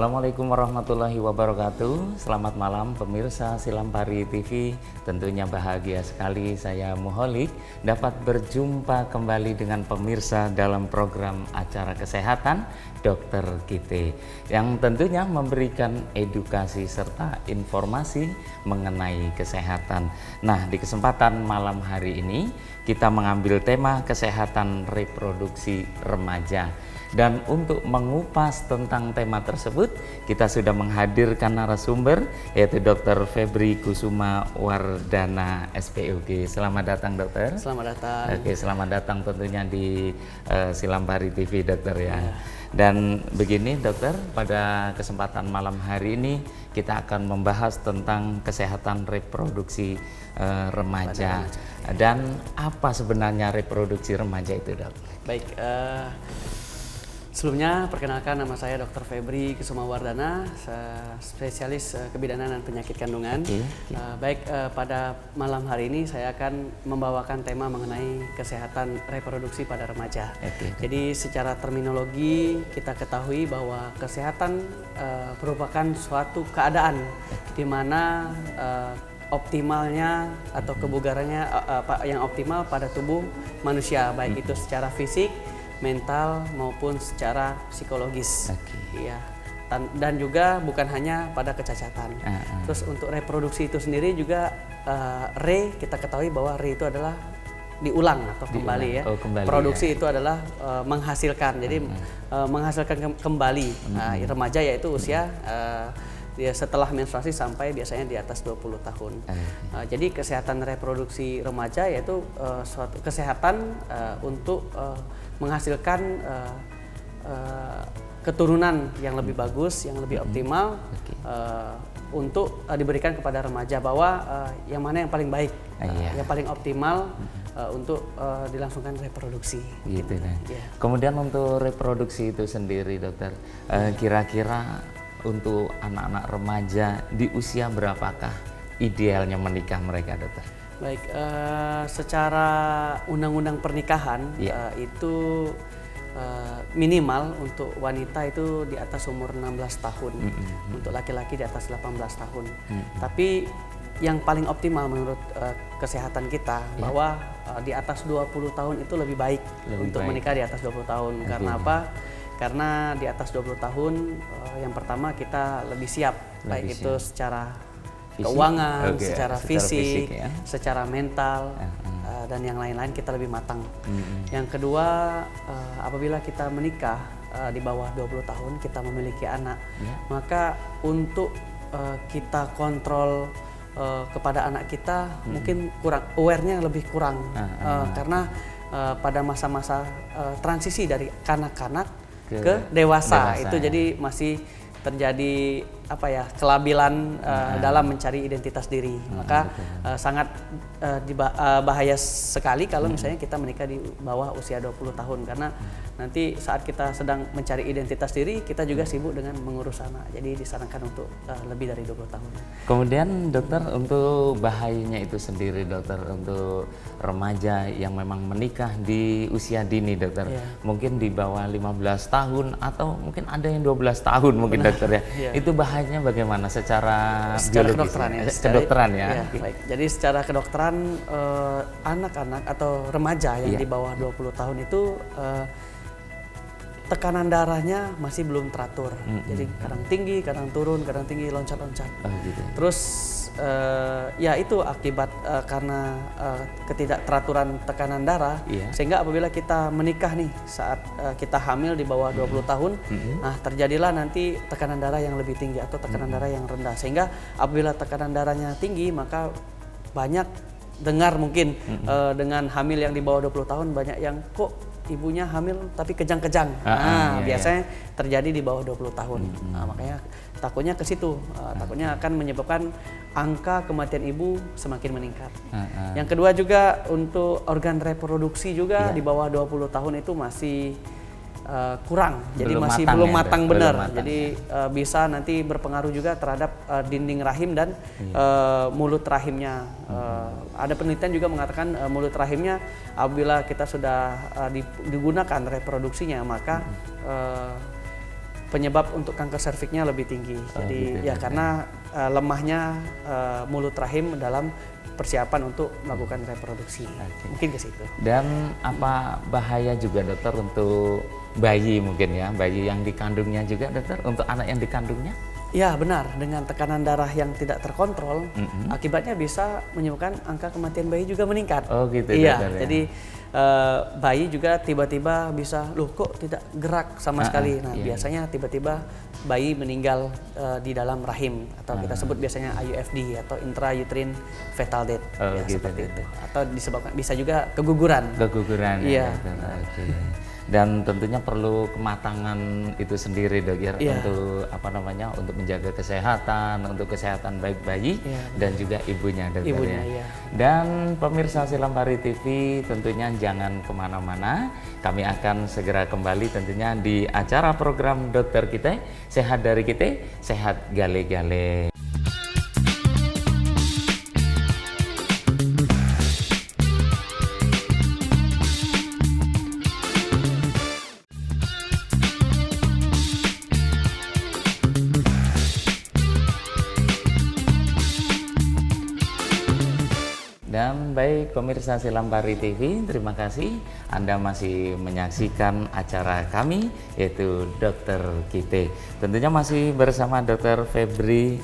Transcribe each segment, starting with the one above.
Assalamualaikum warahmatullahi wabarakatuh. Selamat malam pemirsa Silampari TV. Tentunya bahagia sekali saya Muholik dapat berjumpa kembali dengan pemirsa dalam program acara kesehatan Dokter Kite yang tentunya memberikan edukasi serta informasi mengenai kesehatan. Nah, di kesempatan malam hari ini kita mengambil tema kesehatan reproduksi remaja. Dan untuk mengupas tentang tema tersebut, kita sudah menghadirkan narasumber yaitu Dr. Febri Kusuma Wardana SPOG. Selamat datang dokter. Selamat datang. Oke, selamat datang tentunya di Silampari TV dokter ya. Dan begini dokter, pada kesempatan malam hari ini kita akan membahas tentang kesehatan reproduksi remaja. Dan apa sebenarnya reproduksi remaja itu dok? Baik, sebelumnya perkenalkan nama saya Dr. Febri Kusuma Wardana, spesialis kebidanan dan penyakit kandungan. Baik, pada malam hari ini saya akan membawakan tema mengenai kesehatan reproduksi pada remaja. Jadi secara terminologi kita ketahui bahwa kesehatan merupakan suatu keadaan di mana optimalnya atau kebugarannya yang optimal pada tubuh manusia, baik itu secara fisik, mental maupun secara psikologis. Iya. Dan juga bukan hanya pada kecacatan. Terus untuk reproduksi itu sendiri juga kita ketahui bahwa itu adalah diulang atau kembali ya. Produksi itu adalah menghasilkan. Jadi menghasilkan kembali. Remaja yaitu usia setelah menstruasi sampai biasanya di atas 20 tahun. Jadi kesehatan reproduksi remaja yaitu suatu kesehatan untuk menghasilkan keturunan yang lebih bagus, yang lebih optimal untuk diberikan kepada remaja, bahwa yang mana yang paling baik, yang paling optimal untuk dilangsungkan reproduksi. Gitu kan. Kemudian untuk reproduksi itu sendiri dokter, kira-kira untuk anak-anak remaja di usia berapakah idealnya menikah mereka dokter? Baik, secara undang-undang pernikahan itu minimal untuk wanita itu di atas umur 16 tahun, untuk laki-laki di atas 18 tahun. Tapi yang paling optimal menurut kesehatan kita bahwa di atas 20 tahun itu lebih baik untuk menikah di atas 20 tahun. Karena apa? Karena di atas 20 tahun yang pertama kita lebih siap, baik itu secara keuangan, secara fisik, secara mental, dan yang lain-lain kita lebih matang. Yang kedua, apabila kita menikah di bawah 20 tahun, kita memiliki anak, maka untuk kita kontrol kepada anak kita mungkin kurang, aware-nya lebih kurang, karena pada masa-masa transisi dari kanak-kanak ke dewasa itu jadi masih terjadi kelabilan dalam mencari identitas diri. Maka sangat bahaya sekali kalau misalnya kita menikah di bawah usia 20 tahun, karena nanti saat kita sedang mencari identitas diri, kita juga sibuk dengan mengurus anak. Jadi disarankan untuk lebih dari 20 tahun. Kemudian dokter, untuk bahayanya itu sendiri dokter, untuk remaja yang memang menikah di usia dini dokter, mungkin di bawah 15 tahun atau mungkin ada yang 12 tahun mungkin dokter ya. Itu bahayanya bagaimana secara kedokteran ya? Kedokteran ya. Baik. Jadi secara kedokteran anak-anak atau remaja yang di bawah 20 tahun itu tekanan darahnya masih belum teratur. Jadi kadang tinggi, kadang turun, kadang tinggi, loncat-loncat. Terus ya itu akibat karena ketidakteraturan tekanan darah, sehingga apabila kita menikah nih saat kita hamil di bawah 20 tahun, nah terjadilah nanti tekanan darah yang lebih tinggi atau tekanan darah yang rendah, sehingga apabila tekanan darahnya tinggi, maka banyak dengar mungkin dengan hamil yang di bawah 20 tahun banyak yang kok ibunya hamil tapi kejang-kejang. Biasanya terjadi di bawah 20 tahun. Makanya takutnya ke situ, takutnya akan menyebabkan angka kematian ibu semakin meningkat. Yang kedua juga untuk organ reproduksi juga di bawah 20 tahun itu masih kurang, jadi masih belum matang benar. Jadi bisa nanti berpengaruh juga terhadap dinding rahim dan mulut rahimnya. Ada penelitian juga mengatakan mulut rahimnya apabila kita sudah digunakan reproduksinya, maka penyebab untuk kanker serviknya lebih tinggi. Jadi gitu, ya karena lemahnya mulut rahim dalam persiapan untuk melakukan reproduksi. Mungkin ke situ. Dan apa bahaya juga dokter untuk bayi mungkin ya, bayi yang dikandungnya juga dokter, untuk anak yang dikandungnya? Ya benar, dengan tekanan darah yang tidak terkontrol, akibatnya bisa menyebabkan angka kematian bayi juga meningkat. Oh gitu. Iya, dokter, ya. jadi bayi juga tiba-tiba bisa, loh kok tidak gerak sama sekali. Nah biasanya tiba-tiba bayi meninggal di dalam rahim, atau kita sebut biasanya IUFD atau intrauterine fetal death, ya, gitu, seperti itu. Atau disebabkan bisa juga keguguran. Keguguran Iya. ya. Oke. Dan tentunya perlu kematangan itu sendiri dok ya, untuk apa namanya, untuk menjaga kesehatan, untuk kesehatan baik bayi dan juga ibunya dokter ya. Dan pemirsa Silampari TV tentunya jangan kemana-mana, kami akan segera kembali tentunya di acara program dokter kita, sehat dari kita, sehat gale-gale. Dan baik pemirsa Silampari TV, terima kasih Anda masih menyaksikan acara kami yaitu Dokter Kita. Tentunya masih bersama Dokter Febri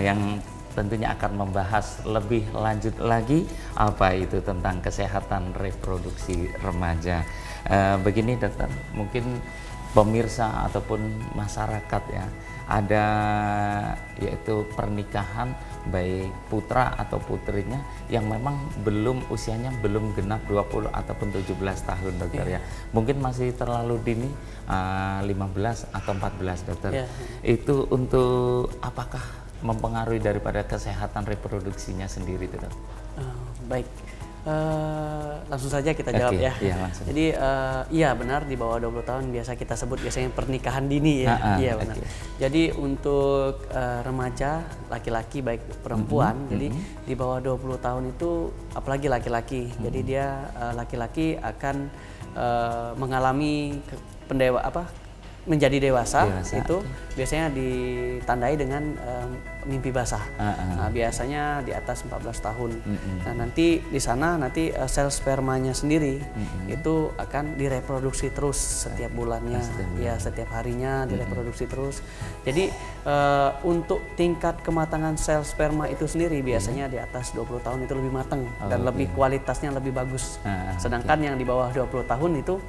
yang tentunya akan membahas lebih lanjut lagi apa itu tentang kesehatan reproduksi remaja. Begini dokter, mungkin pemirsa ataupun masyarakat ya, ada yaitu pernikahan baik putra atau putrinya yang memang usianya belum genap 20 ataupun 17 tahun dokter ya. Mungkin masih terlalu dini, 15 atau 14 dokter. Itu untuk apakah mempengaruhi daripada kesehatan reproduksinya sendiri dokter? Baik. Langsung saja kita jawab ya. Jadi iya benar, di bawah 20 tahun biasa kita sebut biasanya pernikahan dini ya. Iya benar. Jadi untuk remaja laki-laki baik perempuan, jadi di bawah 20 tahun itu apalagi laki-laki. Jadi dia laki-laki akan mengalami menjadi dewasa. Itu biasanya ditandai dengan mimpi basah. Nah, biasanya di atas 14 tahun. Nah, nanti di sana sel spermanya sendiri itu akan direproduksi terus setiap bulannya, ya setiap harinya direproduksi terus. Jadi untuk tingkat kematangan sel sperma itu sendiri biasanya di atas 20 tahun itu lebih matang dan lebih kualitasnya lebih bagus. Sedangkan yang di bawah 20 tahun itu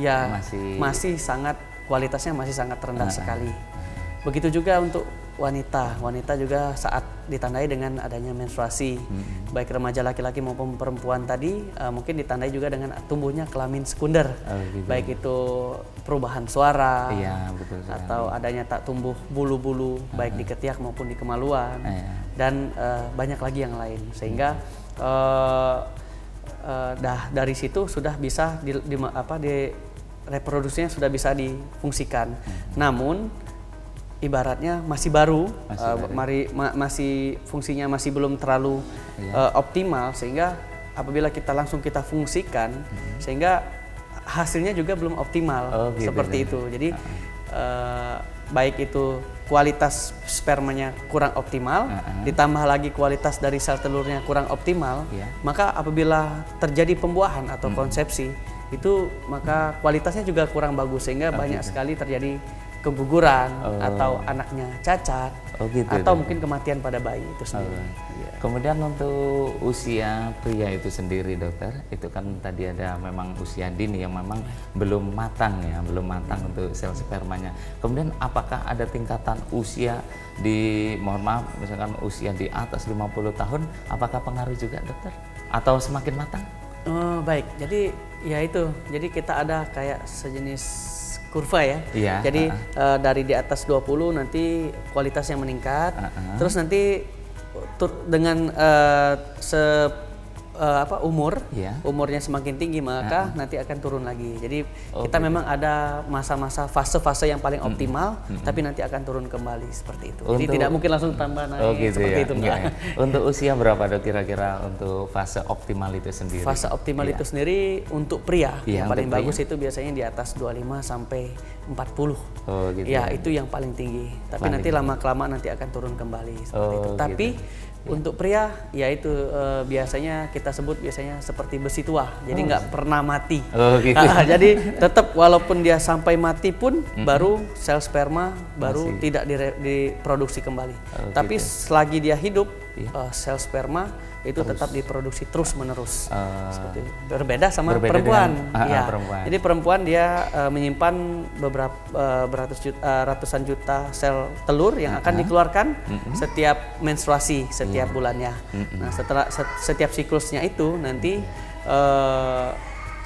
ya masih sangat kualitasnya masih sangat rendah sekali. Begitu juga untuk wanita. Wanita juga saat ditandai dengan adanya menstruasi, baik remaja laki-laki maupun perempuan tadi, mungkin ditandai juga dengan tumbuhnya kelamin sekunder, baik itu perubahan suara, atau adanya tak tumbuh bulu-bulu, baik di ketiak maupun di kemaluan, dan banyak lagi yang lain. Sehingga dari situ sudah bisa reproduksinya sudah bisa difungsikan. Namun ibaratnya masih baru, masih fungsinya masih belum terlalu optimal, sehingga apabila kita langsung kita fungsikan sehingga hasilnya juga belum optimal, seperti itu. Jadi baik itu kualitas spermanya kurang optimal, ditambah lagi kualitas dari sel telurnya kurang optimal, maka apabila terjadi pembuahan atau konsepsi itu maka kualitasnya juga kurang bagus, sehingga banyak sekali terjadi keguguran atau anaknya cacat, atau mungkin kematian pada bayi itu sendiri. Kemudian untuk usia pria itu sendiri dokter, itu kan tadi ada memang usia dini yang memang belum matang ya, belum matang untuk sel spermanya. Kemudian apakah ada tingkatan usia misalkan usia di atas 50 tahun, apakah pengaruh juga dokter? Atau semakin matang? Baik, jadi ya itu, jadi kita ada kayak sejenis kurva ya. Jadi dari di atas 20 nanti kualitasnya meningkat, terus nanti dengan umur, Yeah. umurnya semakin tinggi maka nanti akan turun lagi. Jadi kita memang ada masa-masa fase-fase yang paling optimal, tapi nanti akan turun kembali seperti itu. Jadi tidak mungkin langsung tambah naik gitu seperti ya. itu enggak. Ya. Untuk usia berapa Dok kira-kira untuk fase optimal itu sendiri? Fase optimal itu sendiri untuk pria yang paling pria. bagus itu biasanya di atas 25 sampai 40. Oh gitu. Ya, itu yang paling tinggi. Tapi nanti lama-kelamaan nanti akan turun kembali seperti itu. Tapi untuk pria, yaitu biasanya kita sebut biasanya seperti besi tua, jadi nggak pernah mati. Oh, gitu. Jadi tetap walaupun dia sampai mati pun, baru sel sperma baru tidak diproduksi kembali. Tapi selagi dia hidup, sel sperma itu tetap diproduksi terus menerus. Seperti itu. Berbeda sama perempuan. Perempuan. Jadi perempuan dia menyimpan beberapa ratusan juta sel telur yang akan dikeluarkan setiap menstruasi setiap bulannya. Nah, setelah setiap siklusnya itu nanti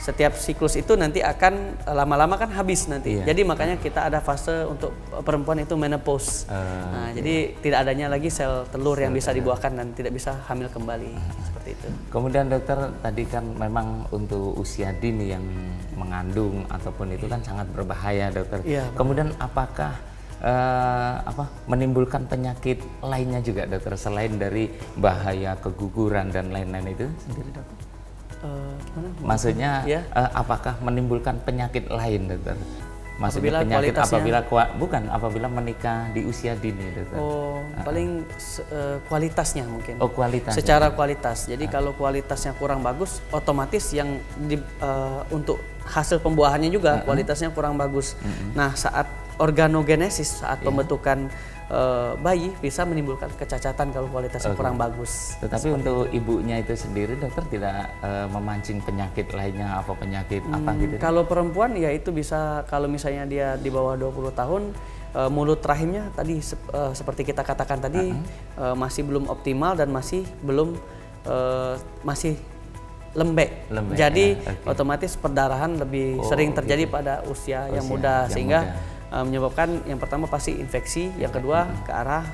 setiap siklus itu nanti akan lama-lama kan habis nanti. Jadi makanya kita ada fase untuk perempuan itu menopause. Nah, jadi tidak adanya lagi sel telur yang bisa dibuahkan dan tidak bisa hamil kembali seperti itu. Kemudian dokter tadi kan memang untuk usia dini yang mengandung ataupun itu kan sangat berbahaya dokter. Kemudian apakah menimbulkan penyakit lainnya juga dokter selain dari bahaya keguguran dan lain-lain itu sendiri dokter? Maksudnya apakah menimbulkan penyakit lain dokter? Maksudnya penyakit apabila menikah di usia dini dokter? Paling kualitasnya mungkin. Kualitas. Secara kualitas. Jadi kalau kualitasnya kurang bagus, otomatis yang untuk hasil pembuahannya juga kualitasnya kurang bagus. Nah, saat organogenesis, saat pembentukan bayi bisa menimbulkan kecacatan kalau kualitasnya kurang bagus. Tetapi untuk ibunya itu sendiri dokter tidak memancing penyakit lainnya apa penyakit apa gitu? Kalau perempuan ya itu bisa, kalau misalnya dia di bawah 20 tahun mulut rahimnya tadi seperti kita katakan tadi masih belum optimal dan masih belum masih lembek. Jadi otomatis perdarahan lebih sering terjadi pada usia yang muda sehingga menyebabkan yang pertama pasti infeksi, yang kedua ke arah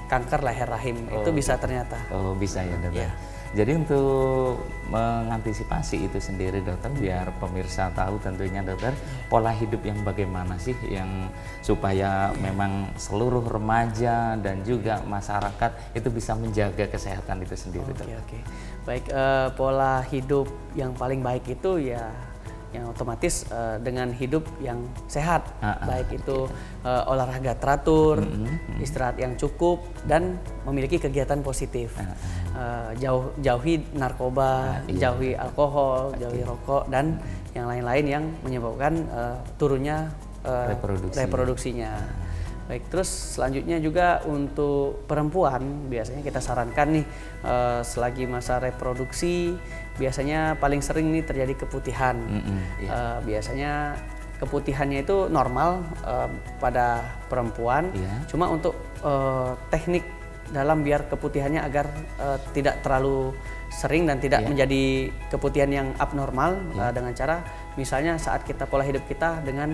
kanker leher rahim. Itu bisa ternyata. Bisa ya dokter. Jadi untuk mengantisipasi itu sendiri dokter, biar pemirsa tahu tentunya dokter, pola hidup yang bagaimana sih yang supaya memang seluruh remaja dan juga masyarakat itu bisa menjaga kesehatan itu sendiri dokter. Baik, pola hidup yang paling baik itu ya yang otomatis dengan hidup yang sehat, baik itu olahraga teratur, istirahat yang cukup, dan memiliki kegiatan positif. Jauhi narkoba, jauhi alkohol, jauhi rokok, dan yang lain-lain yang menyebabkan turunnya reproduksinya. Baik, terus selanjutnya juga untuk perempuan biasanya kita sarankan nih selagi masa reproduksi biasanya paling sering nih terjadi keputihan. Biasanya keputihannya itu normal pada perempuan, cuma untuk teknik dalam biar keputihannya agar tidak terlalu sering dan tidak menjadi keputihan yang abnormal dengan cara misalnya saat kita pola hidup kita dengan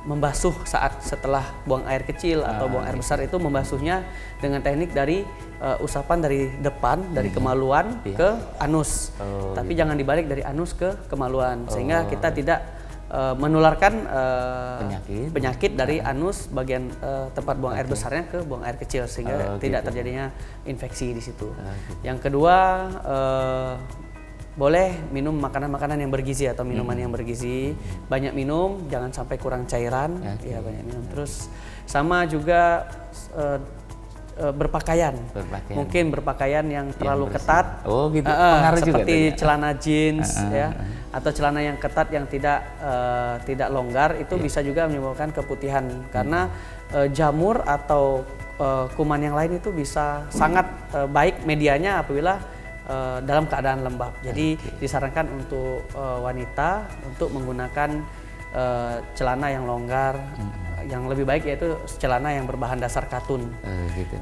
membasuh setelah buang air kecil atau buang air besar itu membasuhnya dengan teknik dari usapan dari depan dari kemaluan ke anus, tapi jangan dibalik dari anus ke kemaluan sehingga kita tidak menularkan penyakit dari anus bagian tempat buang air besarnya ke buang air kecil sehingga tidak terjadinya infeksi di situ. Yang kedua boleh minum makanan-makanan yang bergizi atau minuman yang bergizi, banyak minum, jangan sampai kurang cairan, ya banyak minum. Terus sama juga berpakaian. Mungkin berpakaian yang terlalu ketat, seperti celana jeans, atau celana yang ketat yang tidak longgar itu bisa juga menyebabkan keputihan karena jamur atau kuman yang lain itu bisa sangat baik medianya apabila dalam keadaan lembab. Jadi disarankan untuk wanita untuk menggunakan celana yang longgar. Yang lebih baik yaitu celana yang berbahan dasar katun.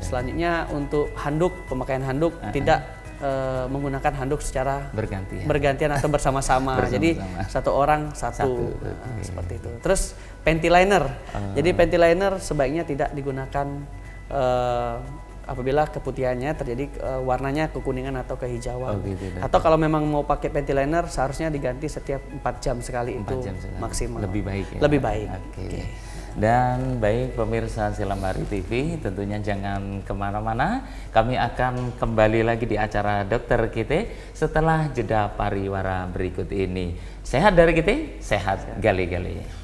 Selanjutnya untuk handuk, pemakaian handuk tidak menggunakan handuk secara bergantian atau bersama-sama. Jadi satu orang satu. Seperti itu. Terus panty liner. Jadi panty liner sebaiknya tidak digunakan apabila keputihannya terjadi warnanya kekuningan atau kehijauan. Oh, gitu, atau kalau memang mau pakai panty liner seharusnya diganti setiap 4 jam sekali, 4 itu jam sekali. maksimal. Lebih baik ya. Lebih baik. Oke. Dan baik pemirsa Silambari TV, tentunya jangan kemana-mana. Kami akan kembali lagi di acara Dokter Kite setelah jeda pariwara berikut ini. Sehat dari Kite, sehat gali-gali.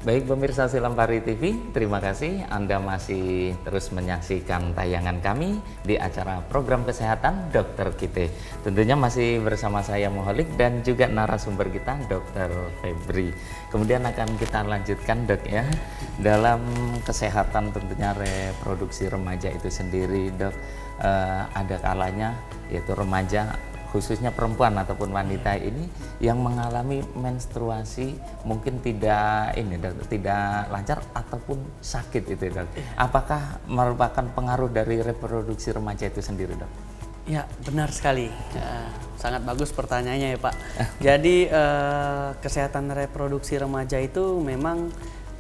Baik pemirsa Silambari TV, terima kasih Anda masih terus menyaksikan tayangan kami di acara program kesehatan Dokter Kite. Tentunya masih bersama saya Moholik dan juga narasumber kita Dr. Febri. Kemudian akan kita lanjutkan Dok ya, dalam kesehatan tentunya reproduksi remaja itu sendiri Dok, ada kalanya yaitu remaja khususnya perempuan ataupun wanita ini yang mengalami menstruasi mungkin tidak lancar ataupun sakit itu Dok. Apakah merupakan pengaruh dari reproduksi remaja itu sendiri Dok? Ya benar sekali, sangat bagus pertanyaannya ya Pak. Jadi kesehatan reproduksi remaja itu memang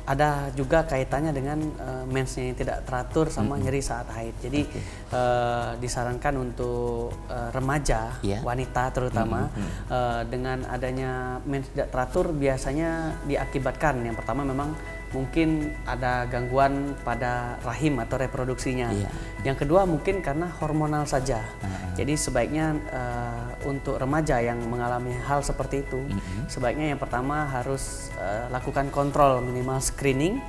ada juga kaitannya dengan mensnya yang tidak teratur sama nyeri saat haid. Jadi disarankan untuk remaja, wanita terutama, dengan adanya mens tidak teratur biasanya diakibatkan yang pertama memang mungkin ada gangguan pada rahim atau reproduksinya. Yang kedua mungkin karena hormonal saja. Jadi sebaiknya untuk remaja yang mengalami hal seperti itu, sebaiknya yang pertama harus lakukan kontrol minimal screening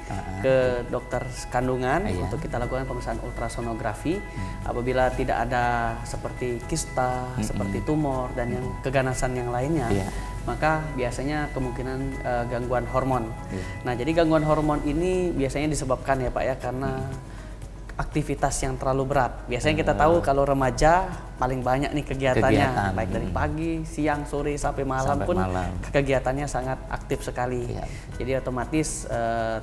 ke dokter kandungan untuk kita lakukan pemeriksaan ultrasonografi. Apabila tidak ada seperti kista, seperti tumor dan yang keganasan yang lainnya, maka biasanya kemungkinan gangguan hormon. Nah, jadi gangguan hormon ini biasanya disebabkan ya Pak ya karena aktivitas yang terlalu berat. Biasanya kita tahu kalau remaja paling banyak nih kegiatannya, baik dari pagi, siang, sore sampai malam kegiatannya sangat aktif sekali. Jadi otomatis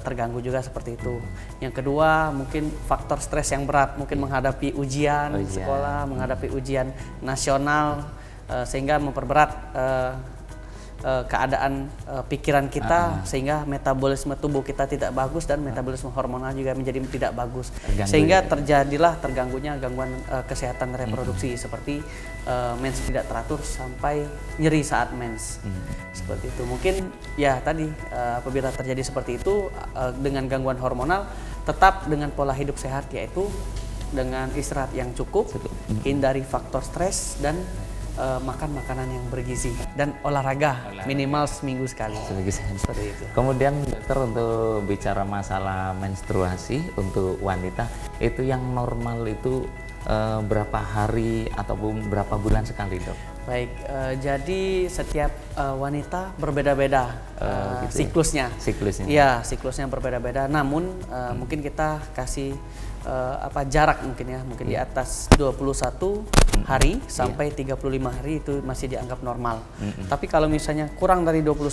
terganggu juga seperti itu. Yang kedua mungkin faktor stres yang berat, mungkin menghadapi ujian sekolah, menghadapi ujian nasional sehingga memperberat keadaan pikiran kita sehingga metabolisme tubuh kita tidak bagus dan metabolisme hormonal juga menjadi tidak bagus sehingga terjadilah terganggunya gangguan kesehatan reproduksi seperti mens tidak teratur sampai nyeri saat mens seperti itu. Mungkin ya tadi apabila terjadi seperti itu dengan gangguan hormonal tetap dengan pola hidup sehat yaitu dengan istirahat yang cukup, hindari faktor stres dan makan makanan yang bergizi dan olahraga minimal seminggu sekali. Seperti itu. Kemudian dokter untuk bicara masalah menstruasi untuk wanita itu yang normal itu berapa hari ataupun berapa bulan sekali Dok? Baik, jadi setiap wanita berbeda-beda siklusnya. Iya, siklusnya berbeda-beda. Namun mungkin kita kasih jarak mungkin di atas 21 hari sampai 35 hari itu masih dianggap normal. Tapi kalau misalnya kurang dari 21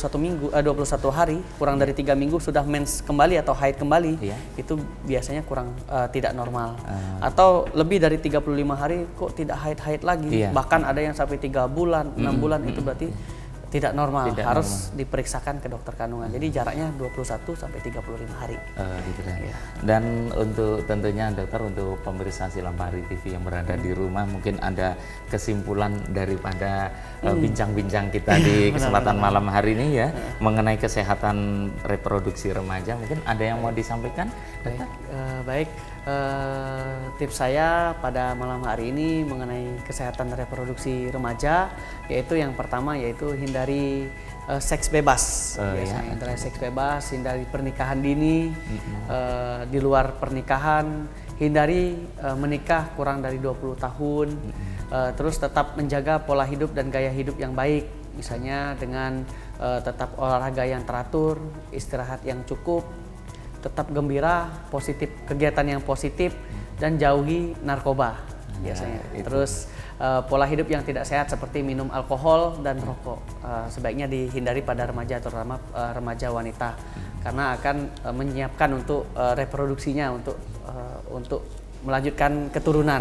hari, kurang dari 3 minggu sudah mens kembali atau haid kembali, itu biasanya kurang tidak normal. Atau lebih dari 35 hari kok tidak haid lagi. Bahkan ada yang sampai 3 bulan, 6 bulan itu berarti tidak normal, harus diperiksakan ke dokter kandungan. Jadi jaraknya 21 sampai 35 hari. Gitu kan. Dan untuk tentunya dokter untuk pemirsa Silambari TV yang berada di rumah mungkin ada kesimpulan daripada bincang-bincang kita di kesempatan malam hari ini ya mengenai kesehatan reproduksi remaja. Mungkin ada yang mau disampaikan? Baik. Tips saya pada malam hari ini mengenai kesehatan reproduksi remaja yaitu yang pertama yaitu hindari seks bebas, hindari seks bebas, hindari pernikahan dini, di luar pernikahan, hindari menikah kurang dari 20 tahun, terus tetap menjaga pola hidup dan gaya hidup yang baik, misalnya dengan tetap olahraga yang teratur, istirahat yang cukup, tetap gembira, kegiatan yang positif, dan jauhi narkoba. biasanya. itu. Terus pola hidup yang tidak sehat seperti minum alkohol dan rokok sebaiknya dihindari pada remaja, terutama remaja wanita, karena akan menyiapkan untuk reproduksinya, untuk melanjutkan keturunan.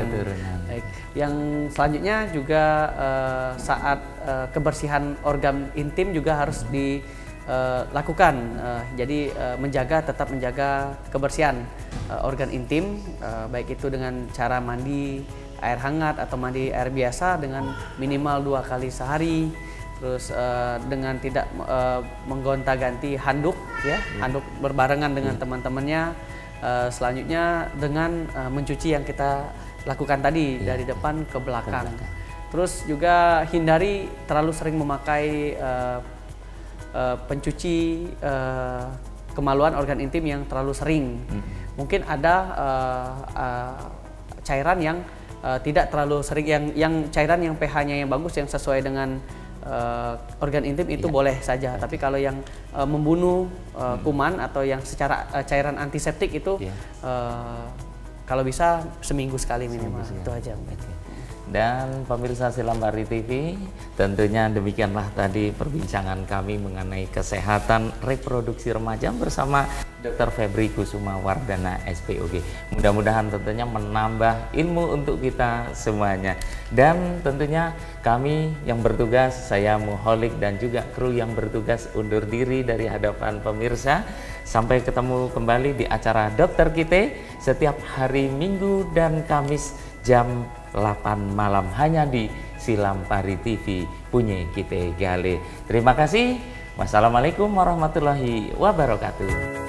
Baik. Yang selanjutnya juga saat kebersihan organ intim juga harus dilakukan. Jadi tetap menjaga kebersihan organ intim, baik itu dengan cara mandi air hangat atau mandi air biasa dengan minimal 2 kali sehari. Terus dengan tidak menggonta-ganti handuk, ya, handuk berbarengan dengan teman-temannya. Selanjutnya dengan mencuci yang kita lakukan tadi dari depan ke belakang. Terus juga hindari terlalu sering memakai pencuci kemaluan organ intim yang terlalu sering. Mungkin ada cairan yang tidak terlalu sering, yang cairan yang pH-nya yang bagus, yang sesuai dengan organ intim itu boleh saja. Tapi kalau yang membunuh kuman atau yang secara cairan antiseptik itu kalau bisa seminggu sekali minimal. Itu aja. Dan pemirsa Silambari TV, tentunya demikianlah tadi perbincangan kami mengenai kesehatan reproduksi remaja bersama Dr. Febri Kusuma Wardana SPOG. Mudah-mudahan tentunya menambah ilmu untuk kita semuanya. Dan tentunya kami yang bertugas, saya Muholik dan juga kru yang bertugas undur diri dari hadapan pemirsa. Sampai ketemu kembali di acara Dokter Kite setiap hari Minggu dan Kamis jam 8 malam hanya di Silambari TV punya Kite Gale. Terima kasih. Wassalamualaikum warahmatullahi wabarakatuh.